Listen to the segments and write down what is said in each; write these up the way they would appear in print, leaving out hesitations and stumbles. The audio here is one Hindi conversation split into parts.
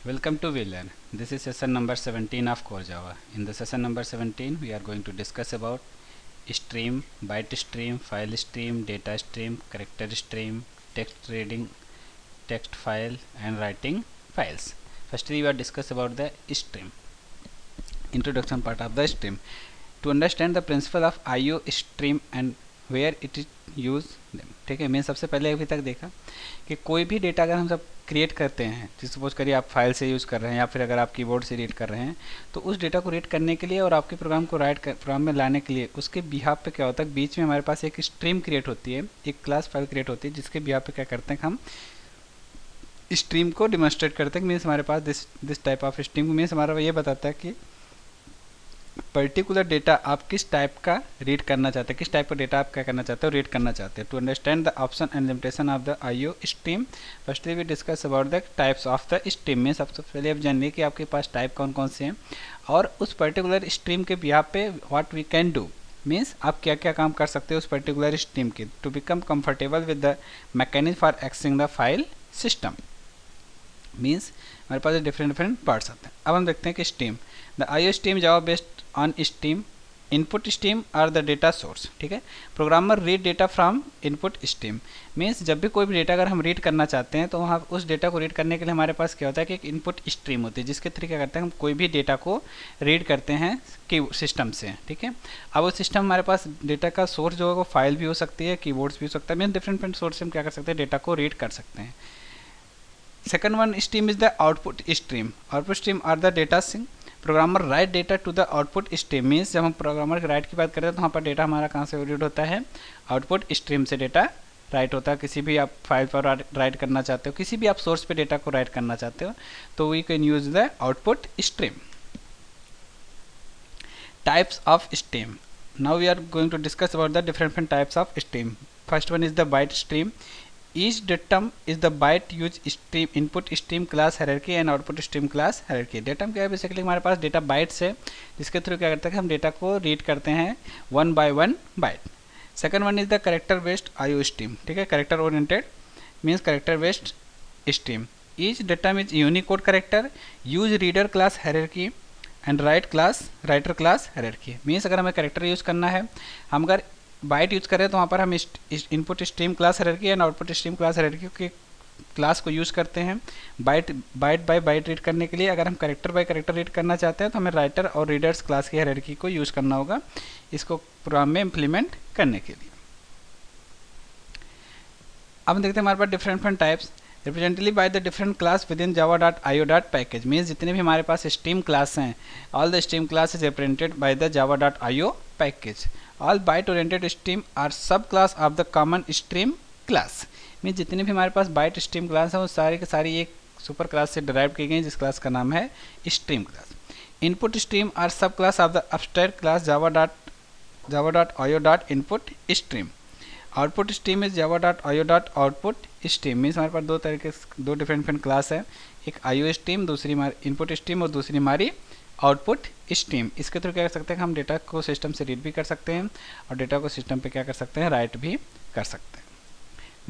Welcome to VLearn. This is session number 17 of Core Java. In the session number 17, we are going to discuss about stream, byte stream, file stream, data stream, character stream, text reading, text file, and writing files. Firstly, we will discuss about the stream. Introduction part of the stream. To understand the principle of IO stream and where it is use them, ठीक है। मैंने सबसे पहले अभी तक देखा कि कोई भी डेटा अगर हम सब क्रिएट करते हैं, जैसे सपोज करिए आप फाइल से यूज़ कर रहे हैं या फिर अगर आप कीबोर्ड से रीड कर रहे हैं, तो उस डेटा को रीड करने के लिए और आपके प्रोग्राम को प्रोग्राम में लाने के लिए उसके बिहाफ पे क्या होता है, बीच में हमारे पास एक स्ट्रीम क्रिएट होती है, एक क्लास फाइल क्रिएट होती है, जिसके बिहाफ पे क्या करते हैं हम स्ट्रीम को डिमॉन्स्ट्रेट करते हैं। मीन्स हमारे पास this type of stream means हमारा ये बताता है कि पर्टिकुलर डेटा आप किस टाइप का रीड करना चाहते हैं, किस टाइप का डेटा आप क्या करना चाहते हो, रीड करना चाहते हैं। To understand the option and limitation of the IO stream, firstly we discuss about the types of the stream. में सबसे पहले आप जानिए कि आपके पास टाइप कौन कौन से हैं और उस पर्टिकुलर स्ट्रीम के बिहाफ पे what we can do, means आप क्या क्या काम कर सकते हो उस पर्टिकुलर स्ट्रीम के, to become comfortable with the mechanism for accessing the file system. Means हमारे पास डिफरेंट पार्ट्स आते हैं। अब हम देखते हैं कि stream, the IO stream Java based on stream, input stream are the data source, ठीक है। Programmer read data from input stream, means जब भी कोई भी डेटा अगर हम रीड करना चाहते हैं तो वहाँ उस डेटा को रीड करने के लिए हमारे पास क्या होता है कि एक इनपुट स्ट्रीम होती है, जिसके थ्रू क्या करते हैं हम कोई भी डेटा को रीड करते हैं की सिस्टम से, ठीक है। अब वो सिस्टम हमारे पास डेटा का सोर्स जो है वो फाइल भी हो सकती है, कीबोर्ड्स भी हो सकता है, मीन्स डिफरेंट सोर्स से हम क्या कर सकते हैं, डेटा को रीड कर सकते हैं। Second one stream is the output stream. Output stream are the data sync. Programmer write data to the output stream, means जब हम प्रोग्रामर के राइट की बात करते हैं तो वहाँ पर डेटा हमारा कहाँ से रीड होता है, आउटपुट स्ट्रीम से डेटा राइट होता है। किसी भी आप फाइल पर राइट करना चाहते हो, किसी भी आप सोर्स पे डेटा को राइट करना चाहते हो, तो we can use the output stream. Types of stream, now we are going to discuss about the different types of stream. First one is the byte stream. Each datum is the byte use stream input stream class hierarchy and output stream class hierarchy. datum क्या है, बेसिकली हमारे पास डेटा बाइट्स है, जिसके थ्रू क्या करते हैं हम डेटा को रीड करते हैं 1 by 1 byte. Second one is the character based IO stream, ठीक है, character oriented means character based stream. Each datum is Unicode character, use reader class hierarchy and writer class hierarchy. Means अगर हमें करेक्टर यूज करना है, हम अगर बाइट यूज करें तो वहाँ पर हम input stream class hierarchy and output stream class hierarchy के क्लास को यूज़ करते हैं बाइट बाय बाइट रीड करने के लिए। अगर हम करेक्टर बाय करेक्टर रीड करना चाहते हैं तो हमें राइटर और रीडर्स क्लास की हायरार्की को यूज़ करना होगा इसको प्रोग्राम में इम्प्लीमेंट करने के लिए। अब हम देखते हैं हमारे पास different types representedly by the different class within java.io.package, means जितने भी हमारे पास स्ट्रीम क्लास हैं, all the stream class is represented by the java.io package. All byte oriented stream are subclass of the common stream class, means जितने भी हमारे पास बाइट स्ट्रीम क्लास हैं वो सारी की सारी एक सुपर क्लास से डिराइव की गई, जिस क्लास का नाम है stream class. Input stream are subclass of the upstream class java.io.input stream. Output stream is java.io.output stream, means हमारे पास दो डिफरेंट क्लास है, एक IO स्ट्रीम, दूसरी हमारी इनपुट स्ट्रीम और दूसरी हमारी आउटपुट स्ट्रीम। इसके थ्रू क्या कर सकते हैं हम डेटा को सिस्टम से रीड भी कर सकते हैं और डेटा को सिस्टम पे क्या कर सकते हैं, राइट भी कर सकते हैं।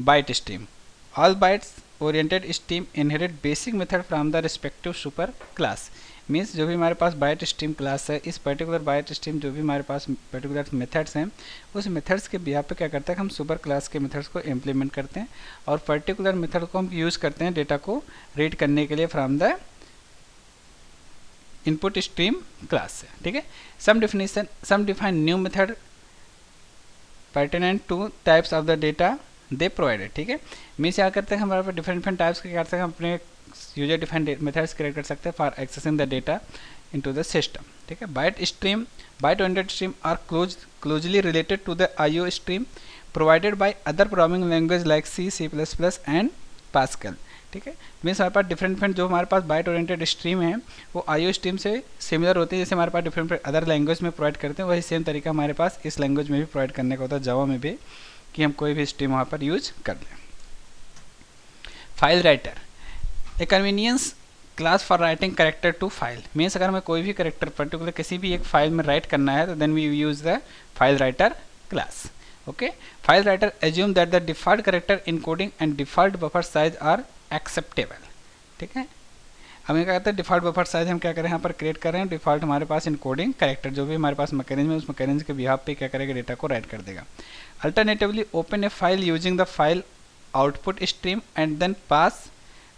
Byte stream, all bytes oriented stream inherit basic method from the respective super class, means जो भी हमारे पास बाइट स्ट्रीम क्लास है, इस पर्टिकुलर बाइट स्ट्रीम जो भी हमारे पास पर्टिकुलर मेथड्स हैं, उस मेथड्स के बिहाफ पे क्या करते हैं हम सुपर क्लास के मेथड्स को इम्प्लीमेंट करते हैं और पर्टिकुलर मेथड को हम यूज़ करते हैं डेटा को रीड करने के लिए from the input stream class से, ठीक है। Some define new method pertinent to types of the data they provided, ठीक है। मीन्स क्या करते हैं हमारे पास डिफरेंट टाइप्स के क्या करते हैं हम अपने यूजर डिफाइंड मेथड्स क्रिएट कर सकते हैं for accessing the data into the system, ठीक है। Byte stream, byte oriented stream are closely related to the IO stream provided by other programming language like C++ and Pascal, ठीक है। मीन्स हमारे पास डिफरेंट जो हमारे पास बाइट ओरिएंटेड स्ट्रीम है वो IO स्ट्रीम से सिमिलर होती है, जैसे हमारे पास डिफरेंट अदर लैंग्वेज में प्रोवाइड करते हैं, वही सेम तरीका हमारे पास इस लैंग्वेज में भी प्रोवाइड करने का होता है, जावा में भी, कि हम कोई भी स्ट्रीम वहाँ पर यूज कर लें। File writer, a convenience class for writing character to file, means अगर हमें कोई भी करेक्टर पर्टिकुलर किसी भी एक फाइल में राइट करना है तो then we use the file writer class, okay. File writer assume that the default character encoding and default buffer size are acceptable, ठीक है। अब ये क्या कहते हैं डिफ़ॉल्ट बफर साइज हम क्या करें यहाँ पर क्रिएट कर रहे हैं। डिफ़ॉल्ट हमारे पास इनकोडिंग कैरेक्टर जो भी हमारे पास मैकेनिज्म है उस मैकेनिज्म के बिहाफ पे क्या करेगा, डेटा को राइट कर देगा। Alternatively open a file using the file output stream and then pass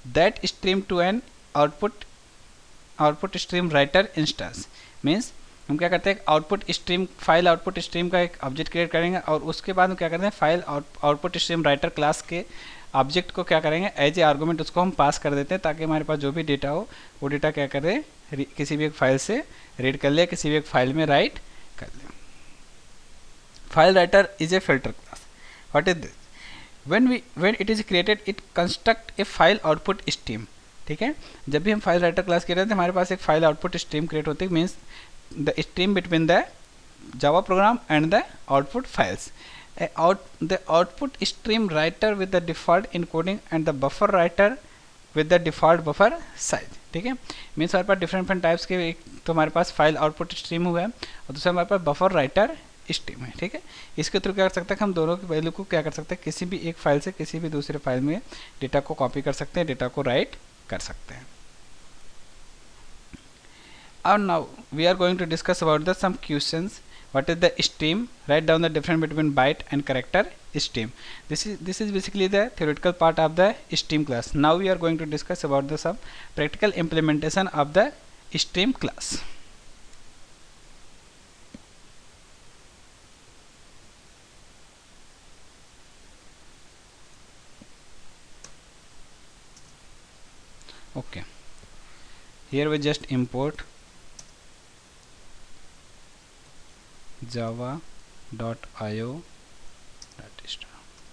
that stream to an output stream writer instance. Means हम क्या करते हैं output stream file output stream का एक ऑब्जेक्ट क्रिएट करेंगे और उसके बाद हम क्या करते हैं file output stream writer class के ऑब्जेक्ट को क्या करेंगे एज ए आर्गूमेंट उसको हम पास कर देते हैं ताकि हमारे पास जो भी डेटा हो वो डेटा क्या करे किसी भी एक फाइल से रीड कर ले, किसी भी एक फाइल में राइट कर ले। File writer is a filter class. What is this? when it is created it construct a file output stream। ठीक है, जब भी हम फाइल राइटर क्लास कर रहे थे हमारे पास एक फाइल आउटपुट स्ट्रीम क्रिएट होती है। Means the stream between the Java program and the output files. The output stream writer with the default encoding and the buffer writer with the default buffer size। ठीक है, मीन्स हमारे पास डिफरेंट टाइप्स के एक तो हमारे पास फाइल आउटपुट स्ट्रीम हुआ है और दूसरा हमारे पास बफर राइटर स्ट्रीम है। ठीक है, इसके थ्रू क्या कर सकते हैं हम दोनों की वैल्यू को क्या कर सकते हैं किसी भी एक फाइल से किसी भी दूसरे फाइल में डेटा को कॉपी कर सकते हैं, डेटा को राइट कर सकते हैं। और now we are going to discuss about the some questions. What is the stream? Write down the difference between byte and character stream. This is basically the theoretical part of the stream class. Now we are going to discuss about the some practical implementation of the stream class. Okay, here we just import java.io.star.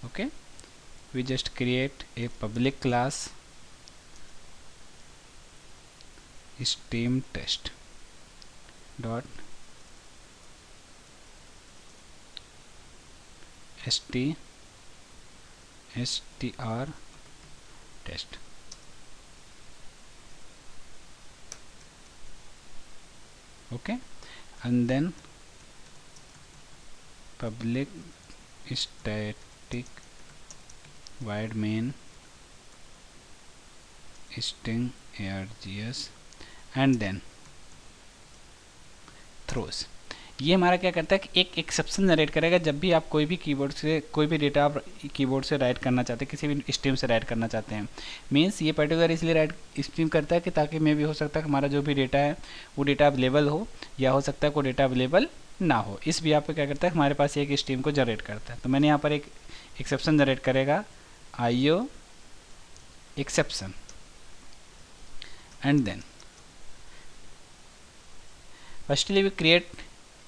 okay, we just create a public class stream test dot str test। okay, and then public static void main string args and then throws। ये हमारा क्या करता है कि एक एक्सेप्शन जनरेट करेगा जब भी आप कोई भी कीबोर्ड से कोई भी डेटा आप कीबोर्ड से राइट करना चाहते हैं, किसी भी स्ट्रीम से राइट करना चाहते हैं। मीन्स ये पर्टिकुलर इसलिए राइट स्ट्रीम करता है कि ताकि मे भी हो सकता है कि हमारा जो भी डेटा है वो डेटा अवेलेबल हो या हो सकता है कोई डेटा अवेलेबल ना हो। इस भी पे क्या करता है हमारे पास एक स्ट्रीम को जनरेट करता है। तो मैंने यहाँ पर एक एक्सेप्शन जनरेट करेगा IO exception and then firstly we create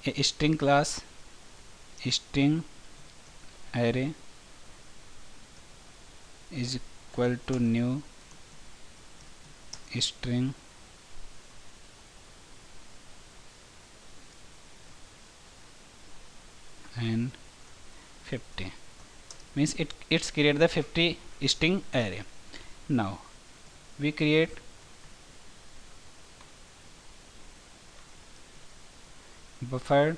a string class string array is equal to new string and 50 means it's create the 50 string array। now we create buffered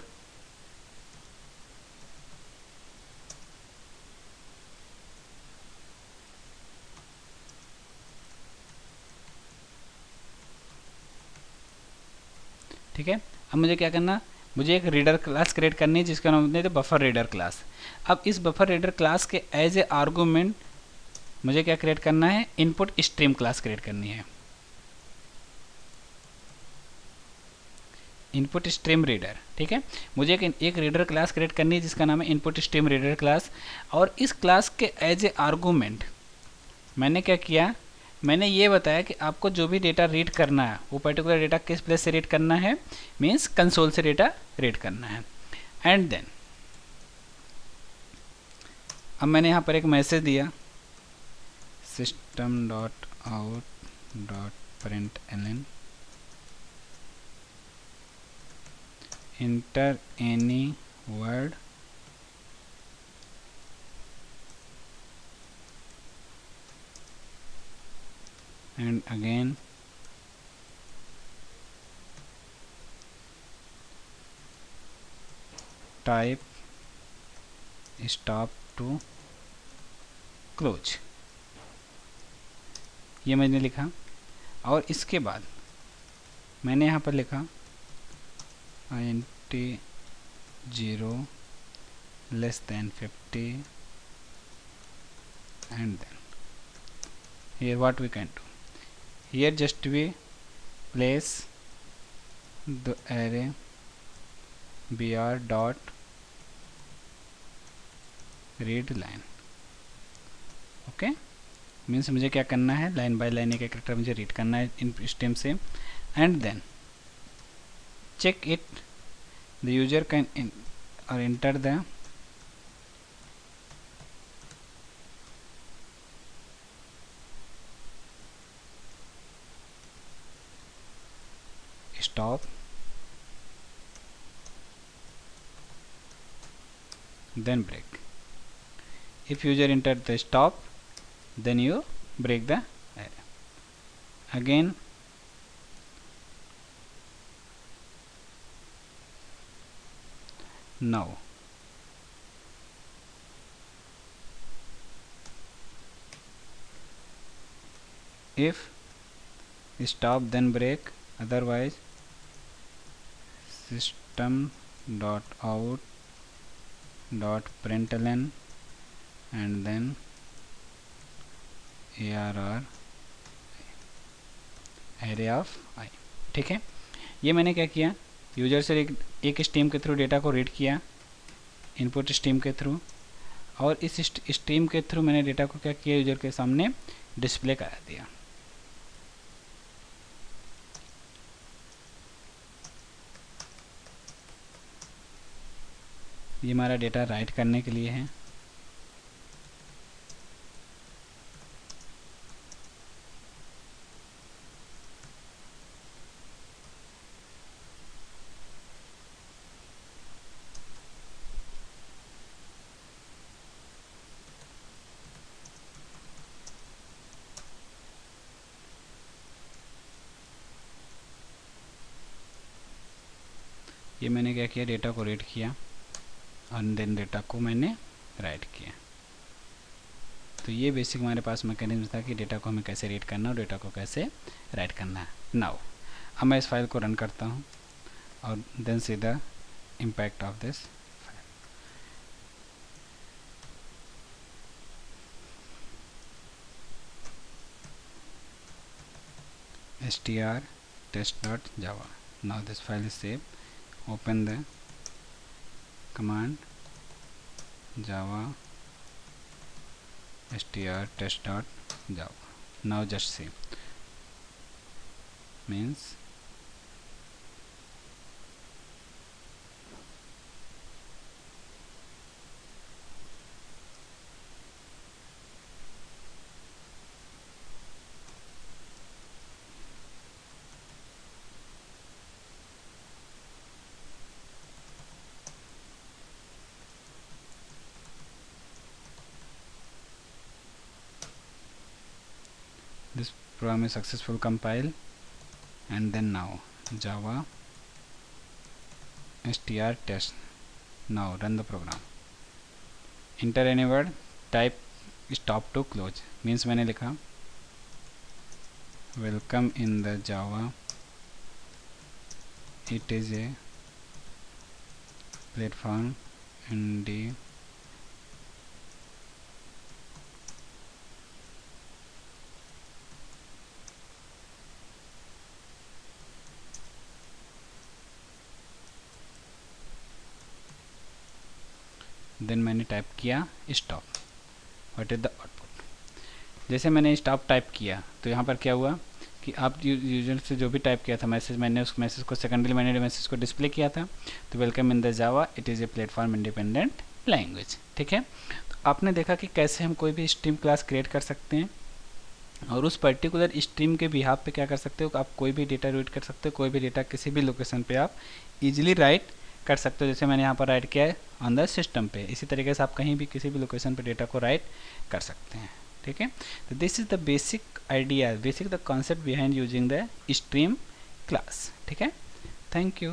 ठीक है। अब मुझे क्या करना, मुझे एक रीडर क्लास क्रिएट करनी है जिसका नाम देते हैं बफर रीडर क्लास। अब इस बफर रीडर क्लास के एज ए आर्गूमेंट मुझे क्या क्रिएट करना है, इनपुट स्ट्रीम क्लास क्रिएट करनी है, इनपुट स्ट्रीम रीडर। ठीक है, मुझे एक रीडर क्लास क्रिएट करनी है जिसका नाम है इनपुट स्ट्रीम रीडर क्लास। और इस क्लास के एज ए आर्गूमेंट मैंने क्या किया, मैंने ये बताया कि आपको जो भी डेटा रीड करना है वो पर्टिकुलर डेटा किस प्लेस से रीड करना है, मीन्स कंसोल से डेटा रीड करना है। एंड देन अब मैंने यहाँ पर एक मैसेज दिया system.out.println enter any word and again type stop to close। ये मैंने लिखा। और इसके बाद मैंने यहाँ पर लिखा int 0 less than 50 and then here what we can do, here just we place the array br dot read line. Okay means मुझे क्या करना है, लाइन बाय लाइन एक कैरेक्टर मुझे रीड करना है इन स्ट्रीम से, and then check it, the user can or enter the stop, then break. If user enter the stop, then you break the array. Again now if stop then break, otherwise system dot out dot println and then arr array of I. ठीक है, ये मैंने क्या किया, यूजर से एक स्ट्रीम के थ्रू डेटा को रीड किया इनपुट स्ट्रीम के थ्रू, और इस स्ट्रीम के थ्रू मैंने डेटा को क्या किया, यूजर के सामने डिस्प्ले करा दिया। ये हमारा डेटा राइट करने के लिए है। ये मैंने क्या किया, डेटा को रीड किया और देन डेटा को मैंने राइट किया। तो ये बेसिक हमारे पास मैकेनिज्म था कि डेटा को हमें कैसे रीड करना है और डेटा को कैसे राइट करना है। नाउ अब मैं इस फाइल को रन करता हूँ और then see the impact of this file. str test.java. Now this file is saved. Open the command java str test.java. Now just see, means this program is successful compile, and then now java str test. Now run the program, enter any word, type stop to close, means मैंने लिखा welcome in the java, it is a platform and then मैंने टाइप किया stop, what is the output. जैसे मैंने स्टॉप टाइप किया तो यहाँ पर क्या हुआ कि आप यूजर से जो भी टाइप किया था मैसेज, मैंने उस मैसेज को सेकेंडरी मैंने मैसेज को डिस्प्ले किया था। तो welcome in the Java, it is a platform independent language. ठीक है, तो आपने देखा कि कैसे हम कोई भी स्ट्रीम क्लास क्रिएट कर सकते हैं और उस पर्टिकुलर स्ट्रीम के बिहाफ पे क्या कर सकते हो, आप कोई भी डेटा रीड कर सकते हो, कोई भी डेटा किसी भी लोकेशन पे आप इजीली राइट कर सकते हो। जैसे मैंने यहाँ पर राइट किया है ऑन द सिस्टम पे, इसी तरीके से आप कहीं भी किसी भी लोकेशन पे डेटा को राइट कर सकते हैं। ठीक है, तो this is the basic idea, basic the concept behind using the stream class. ठीक है, थैंक यू।